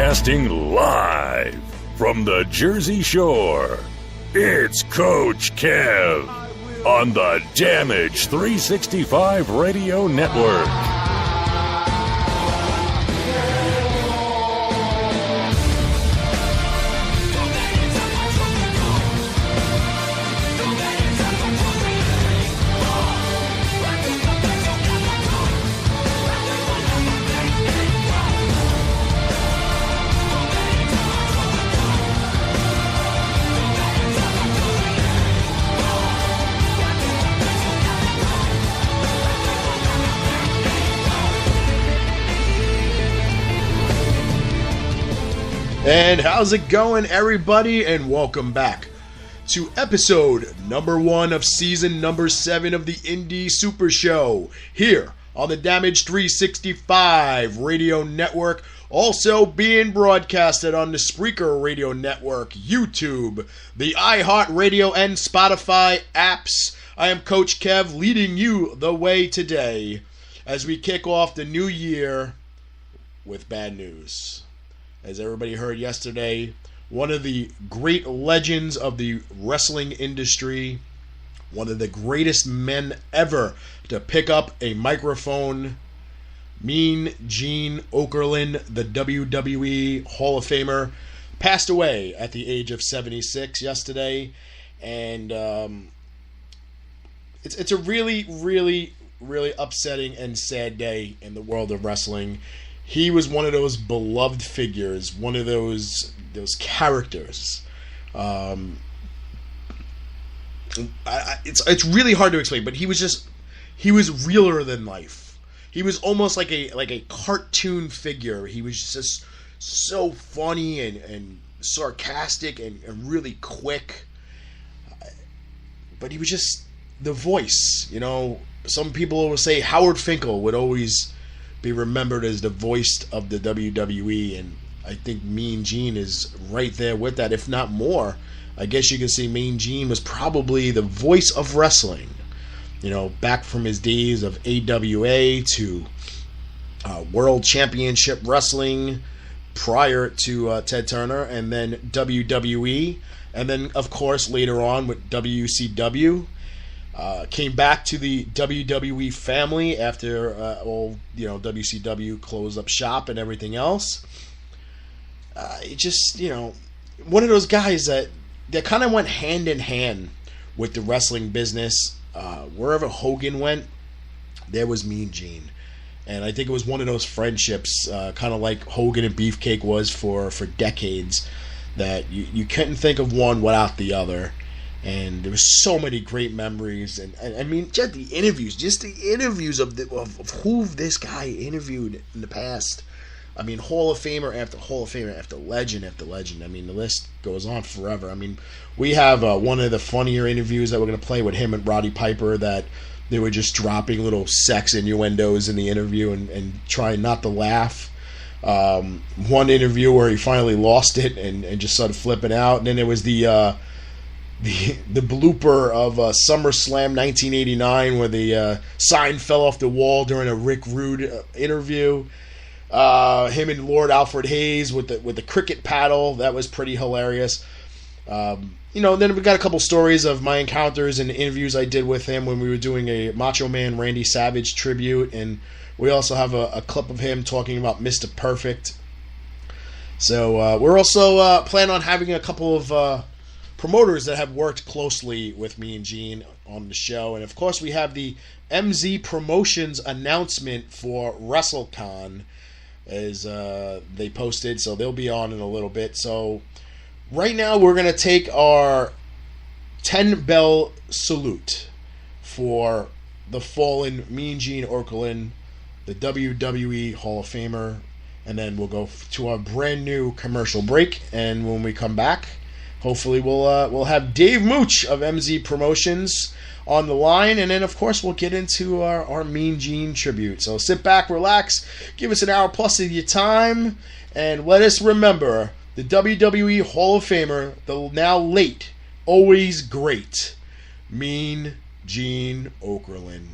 Broadcasting live from the Jersey Shore, it's Coach Kev on the Damage 365 Radio Network. And how's it going, everybody? And welcome back to episode number 1 of season number 7 of the Indy Supershow here on the Damage 365 Radio Network, also being broadcasted on the Spreaker Radio Network, YouTube, the iHeartRadio and Spotify apps. I am Coach Kev, leading you the way today as we kick off the new year with bad news. As everybody heard yesterday, one of the great legends of the wrestling industry, one of the greatest men ever to pick up a microphone, Mean Gene Okerlund, the WWE Hall of Famer, passed away at the age of 76 yesterday. And it's a really, really, really upsetting and sad day in the world of wrestling. He was one of those beloved figures, one of those characters. It's really hard to explain, but he was realer than life. He was almost like a cartoon figure. He was just so funny and sarcastic and really quick. But he was just the voice. You know, some people will say Howard Finkel would always be remembered as the voice of the WWE, and I think Mean Gene is right there with that, if not more. I guess you can say Mean Gene was probably the voice of wrestling, you know, back from his days of AWA to World Championship Wrestling prior to Ted Turner, and then WWE, and then of course later on with WCW. Came back to the WWE family after WCW closed up shop and everything else. One of those guys that kind of went hand in hand with the wrestling business. Wherever Hogan went, there was Mean Gene. And I think it was one of those friendships, kind of like Hogan and Beefcake was for decades, that you couldn't think of one without the other. And there was so many great memories, and I mean, just the interviews of who this guy interviewed in the past. I mean, Hall of Famer after Hall of Famer after legend after legend. I mean, the list goes on forever. I mean, we have one of the funnier interviews that we're going to play with him and Roddy Piper, that they were just dropping little sex innuendos in the interview and trying not to laugh. One interview where he finally lost it and just started flipping out, and then there was the blooper of SummerSlam 1989 where the sign fell off the wall during a Rick Rude interview. Him and Lord Alfred Hayes with the cricket paddle, that was pretty hilarious. Then we got a couple stories of my encounters and interviews I did with him when we were doing a Macho Man Randy Savage tribute, and we also have a clip of him talking about Mr. Perfect. So we're also planning on having a couple of promoters that have worked closely with me and Gene on the show. And of course we have the MZ Promotions announcement for WrestleCon as they posted, so they'll be on in a little bit. So right now we're going to take our 10-bell salute for the fallen Mean Gene Okerlund, the WWE Hall of Famer, and then we'll go to our brand new commercial break. And when we come back, hopefully we'll have Dave Mooch of MZ Promotions on the line, and then of course we'll get into our Mean Gene tribute. So sit back, relax, give us an hour plus of your time, and let us remember the WWE Hall of Famer, the now late, always great, Mean Gene Okerlund.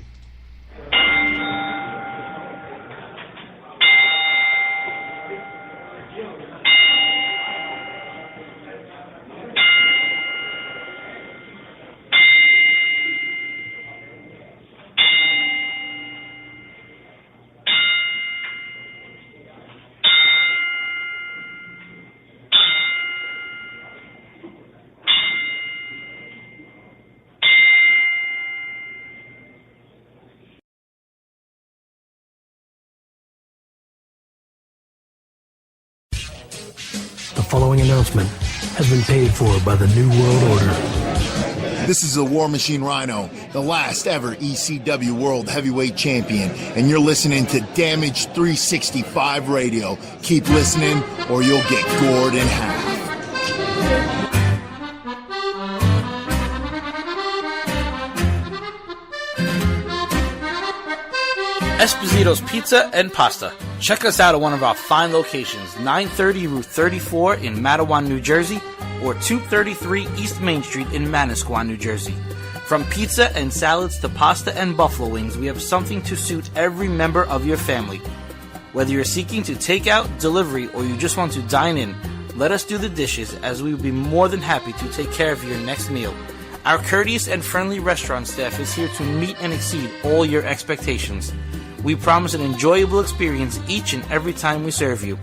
following announcement has been paid for by the New World Order. This is the War Machine Rhino, the last ever ECW World Heavyweight Champion, and you're listening to Damage 365 Radio. Keep listening or you'll get gored in half. Esposito's Pizza and Pasta. Check us out at one of our fine locations, 930 Route 34 in Matawan, New Jersey, or 233 East Main Street in Manasquan, New Jersey. From pizza and salads to pasta and buffalo wings, we have something to suit every member of your family. Whether you're seeking to take out, delivery, or you just want to dine in, let us do the dishes, as we will be more than happy to take care of your next meal. Our courteous and friendly restaurant staff is here to meet and exceed all your expectations. We promise an enjoyable experience each and every time we serve you.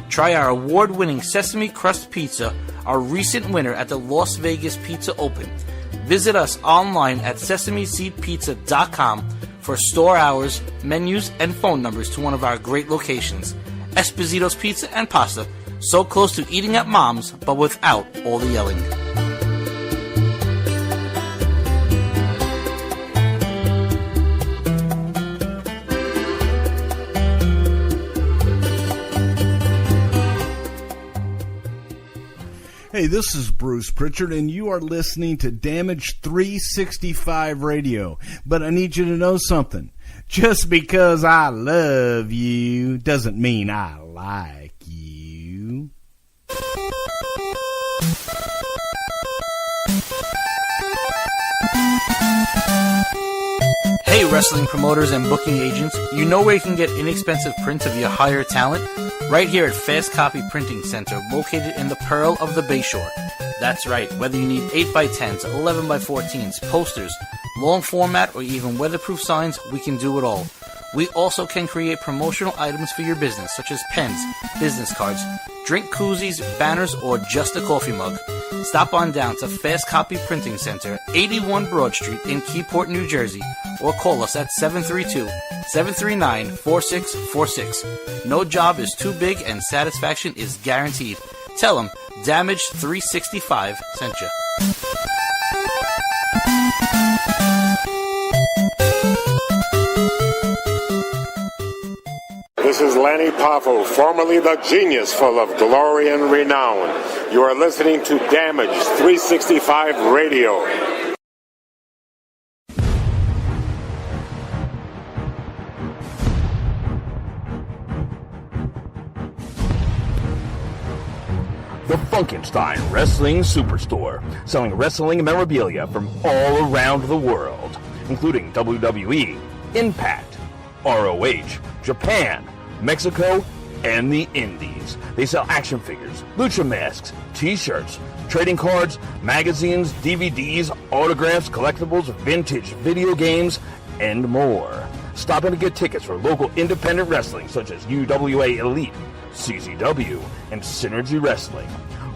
Try our award-winning sesame crust pizza, our recent winner at the Las Vegas Pizza Open. Visit us online at sesameseedpizza.com for store hours, menus, and phone numbers to one of our great locations. Esposito's Pizza and Pasta, so close to eating at Mom's, but without all the yelling. Hey, this is Bruce Pritchard, and you are listening to Damage 365 Radio. But I need you to know something. Just because I love you doesn't mean I like you. Hey, wrestling promoters and booking agents, you know where you can get inexpensive prints of your higher talent? Right here at Fast Copy Printing Center, located in the Pearl of the Bayshore. That's right, whether you need 8x10s, 11x14s, posters, long format, or even weatherproof signs, we can do it all. We also can create promotional items for your business, such as pens, business cards, drink koozies, banners, or just a coffee mug. Stop on down to Fast Copy Printing Center, 81 Broad Street in Keyport, New Jersey, or call us at 732-739-4646. No job is too big and satisfaction is guaranteed. Tell them Damage 365 sent you. This is Lanny Poffo, formerly the genius full of glory and renown. You are listening to Damage 365 Radio. The Funkenstein Wrestling Superstore, selling wrestling memorabilia from all around the world, including WWE, Impact, ROH, Japan, Mexico, and the Indies. They sell action figures, lucha masks, t-shirts, trading cards, magazines, DVDs, autographs, collectibles, vintage video games, and more. Stop in to get tickets for local independent wrestling such as UWA Elite, CZW, and Synergy Wrestling.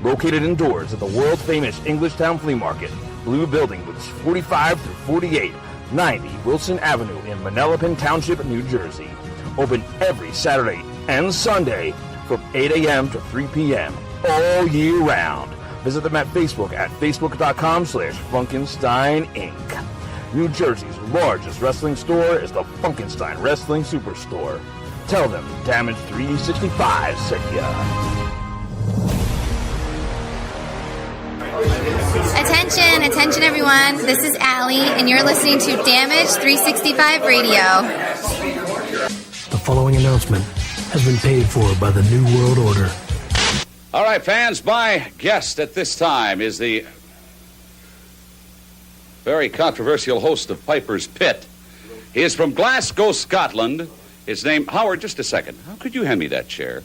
Located indoors at the world-famous Englishtown Flea Market, Blue Building Booths 45 through 48, 90 Wilson Avenue in Manalapan Township, New Jersey. Open every Saturday and Sunday from 8 a.m. to 3 p.m. all year round. Visit them at Facebook at facebook.com/Funkenstein Inc. New Jersey's largest wrestling store is the Funkenstein Wrestling Superstore. Tell them Damage 365 sent ya. Attention everyone, this is Allie, and you're listening to Damage 365 Radio. The following announcement has been paid for by the New World Order. All right, fans, my guest at this time is the very controversial host of Piper's Pit. He is from Glasgow, Scotland. His name, Howard, just a second. How could you hand me that chair?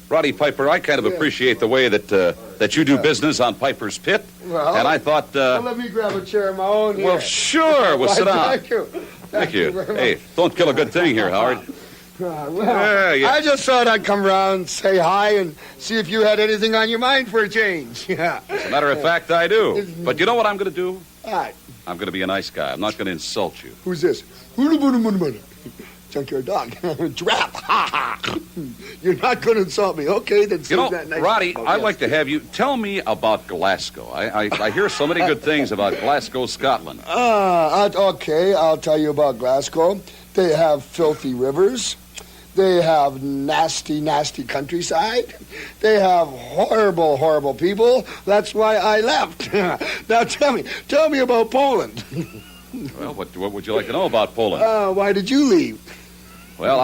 Roddy Piper, I kind of appreciate the way that you do business on Piper's Pit. Well, and I thought... well, let me grab a chair of my own here. Well, sure. We'll sit down. Thank you. Thank you. Hey, don't kill a good thing here, Howard. Yeah. I just thought I'd come around, say hi, and see if you had anything on your mind for a change. Yeah. As a matter of fact, I do. But you know what I'm going to do? All right. I'm going to be a nice guy. I'm not going to insult you. Who's this? junkyard dog. Giraffe. Ha ha. You're not going to insult me. Okay, then. You know, that nice Roddy, I'd like to have you tell me about Glasgow. I hear so many good things about Glasgow, Scotland. Okay, I'll tell you about Glasgow. They have filthy rivers. They have nasty, nasty countryside. They have horrible, horrible people. That's why I left. Now tell me about Poland. Well, what would you like to know about Poland? Why did you leave? Well,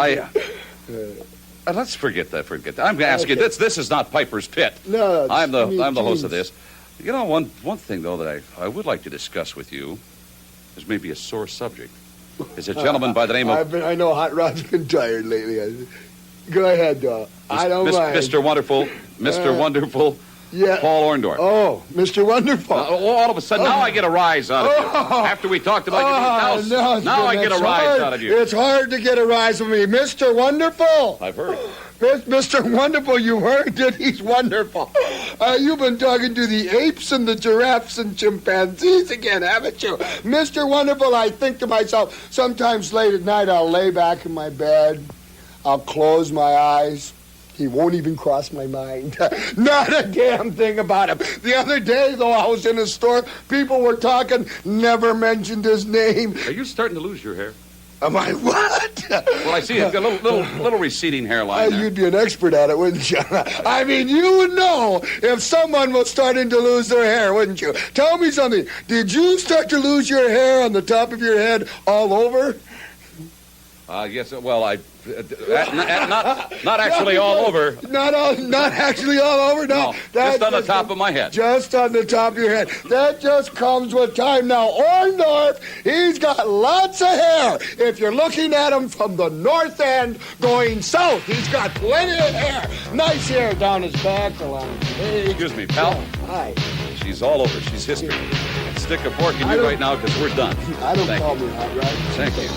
let's forget that. I'm going to ask you. This is not Piper's Pit. No, I'm the host of this. You know, one thing though that I would like to discuss with you is maybe a sore subject. Is a gentleman by the name of... I know Hot Rod's been tired lately. Go ahead, I don't mind. Mr. Wonderful, yeah. Paul Orndorff. Oh, Mr. Wonderful. All of a sudden, now I get a rise out of you. After we talked about your house, now I get a rise out of you. It's hard to get a rise from me. Mr. Wonderful. I've heard. Mr. Wonderful, you heard that he's wonderful. You've been talking to the apes and the giraffes and chimpanzees again, haven't you? Mr. Wonderful, I think to myself, sometimes late at night I'll lay back in my bed, I'll close my eyes. He won't even cross my mind. Not a damn thing about him. The other day, though, I was in a store, people were talking, never mentioned his name. Are you starting to lose your hair? Am I what? Well, I see you've got a little receding hairline there. You'd be an expert at it, wouldn't you? I mean, you would know if someone was starting to lose their hair, wouldn't you? Tell me something. Did you start to lose your hair on the top of your head all over? Yes. Well, not actually all over. Not actually all over. No, just on the top of my head. Just on the top of your head. That just comes with time. Now, Orndorff, he's got lots of hair. If you're looking at him from the north end going south, he's got plenty of hair. Nice hair down his back, along his face. Excuse me, pal. Hi. She's all over. She's history. Stick a fork in you right now because we're done. I don't call me Hot Rod. Thank you.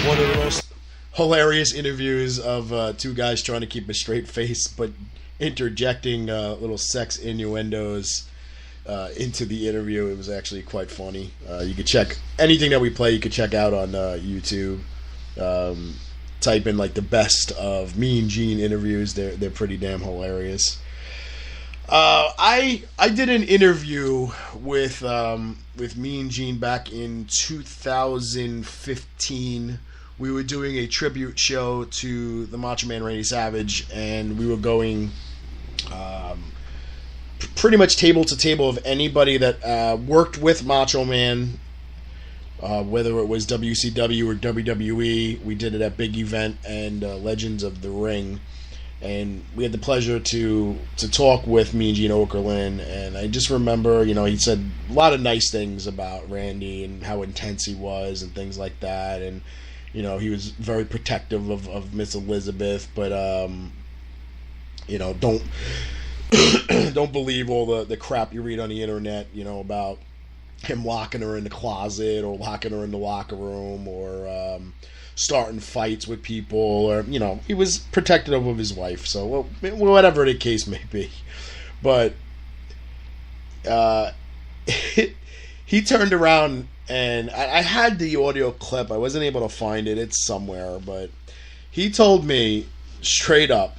One of the most hilarious interviews of two guys trying to keep a straight face, but interjecting little sex innuendos into the interview. It was actually quite funny. You could check anything that we play. You could check out on YouTube. Type in like the best of Mean Gene interviews. They're pretty damn hilarious. I did an interview with Mean Gene back in 2015. We were doing a tribute show to the Macho Man Randy Savage, and we were going pretty much table to table of anybody that worked with Macho Man, whether it was WCW or WWE. We did it at Big Event and Legends of the Ring. And we had the pleasure to talk with Mean Gene Okerlund, and I just remember, he said a lot of nice things about Randy and how intense he was and things like that, and he was very protective of Miss Elizabeth, but don't believe all the crap you read on the internet, about him locking her in the closet or locking her in the locker room or starting fights with people, or he was protective of his wife, so whatever the case may be. But he turned around, and I had the audio clip. I wasn't able to find it. It's somewhere, but he told me straight up,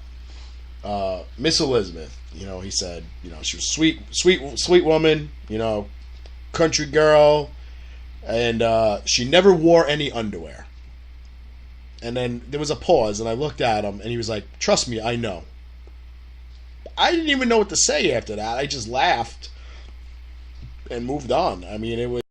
Miss Elizabeth, he said, she was sweet woman, country girl, and she never wore any underwear. And then there was a pause, and I looked at him, and he was like, "Trust me, I know." I didn't even know what to say after that. I just laughed and moved on. I mean, it was